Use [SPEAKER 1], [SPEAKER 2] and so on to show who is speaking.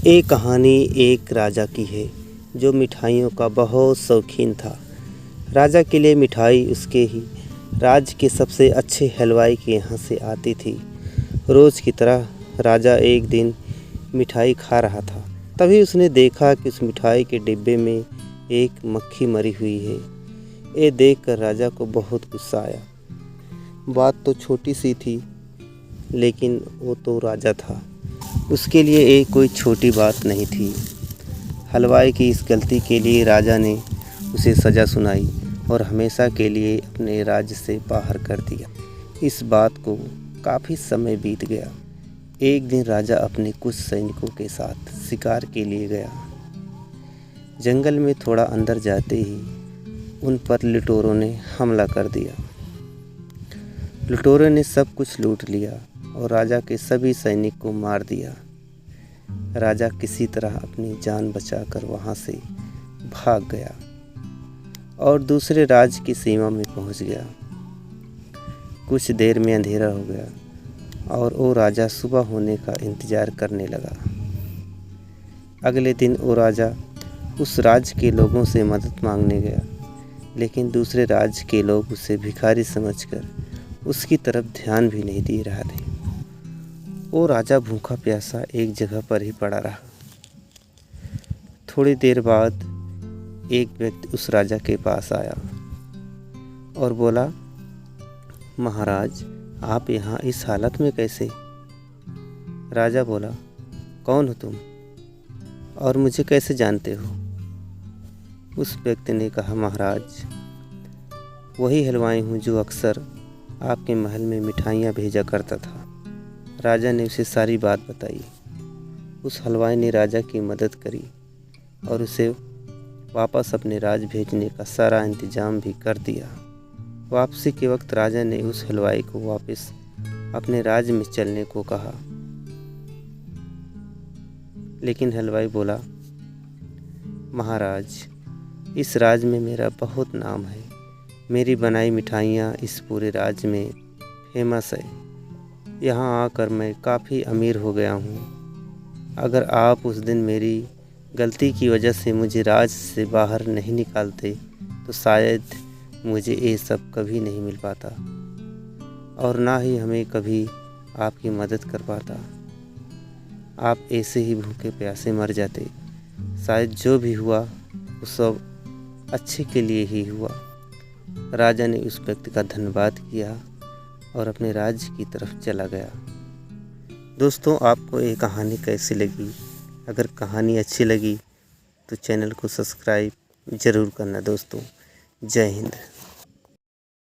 [SPEAKER 1] ये कहानी एक राजा की है जो मिठाइयों का बहुत शौकीन था। राजा के लिए मिठाई उसके ही राज्य के सबसे अच्छे हलवाई के यहाँ से आती थी। रोज़ की तरह राजा एक दिन मिठाई खा रहा था, तभी उसने देखा कि उस मिठाई के डिब्बे में एक मक्खी मरी हुई है। ये देखकर राजा को बहुत गुस्सा आया। बात तो छोटी सी थी, लेकिन वो तो राजा था, उसके लिए ये कोई छोटी बात नहीं थी। हलवाई की इस गलती के लिए राजा ने उसे सज़ा सुनाई और हमेशा के लिए अपने राज्य से बाहर कर दिया। इस बात को काफ़ी समय बीत गया। एक दिन राजा अपने कुछ सैनिकों के साथ शिकार के लिए गया। जंगल में थोड़ा अंदर जाते ही उन पर लुटेरों ने हमला कर दिया। लुटेरों ने सब कुछ लूट लिया और राजा के सभी सैनिक को मार दिया। राजा किसी तरह अपनी जान बचाकर वहां से भाग गया और दूसरे राज्य की सीमा में पहुंच गया। कुछ देर में अंधेरा हो गया और वो राजा सुबह होने का इंतज़ार करने लगा। अगले दिन वो राजा उस राज्य के लोगों से मदद मांगने गया, लेकिन दूसरे राज्य के लोग उसे भिखारी समझकर उसकी तरफ ध्यान भी नहीं दे रहे थे। वो राजा भूखा प्यासा एक जगह पर ही पड़ा रहा। थोड़ी देर बाद एक व्यक्ति उस राजा के पास आया और बोला, महाराज, आप यहाँ इस हालत में कैसे? राजा बोला, कौन हो तुम और मुझे कैसे जानते हो? उस व्यक्ति ने कहा, महाराज, वही हलवाई हूँ जो अक्सर आपके महल में मिठाइयाँ भेजा करता था। राजा ने उसे सारी बात बताई। उस हलवाई ने राजा की मदद करी और उसे वापस अपने राज्य भेजने का सारा इंतजाम भी कर दिया। वापसी के वक्त राजा ने उस हलवाई को वापस अपने राज्य में चलने को कहा, लेकिन हलवाई बोला, महाराज, इस राज्य में मेरा बहुत नाम है। मेरी बनाई मिठाइयाँ इस पूरे राज्य में फेमस है। यहाँ आकर मैं काफ़ी अमीर हो गया हूँ। अगर आप उस दिन मेरी गलती की वजह से मुझे राज्य से बाहर नहीं निकालते तो शायद मुझे ये सब कभी नहीं मिल पाता और ना ही हमें कभी आपकी मदद कर पाता। आप ऐसे ही भूखे प्यासे मर जाते। शायद जो भी हुआ वो सब अच्छे के लिए ही हुआ। राजा ने उस व्यक्ति का धन्यवाद किया और अपने राज्य की तरफ चला गया। दोस्तों, आपको ये कहानी कैसी लगी? अगर कहानी अच्छी लगी तो चैनल को सब्सक्राइब ज़रूर करना दोस्तों। जय हिंद।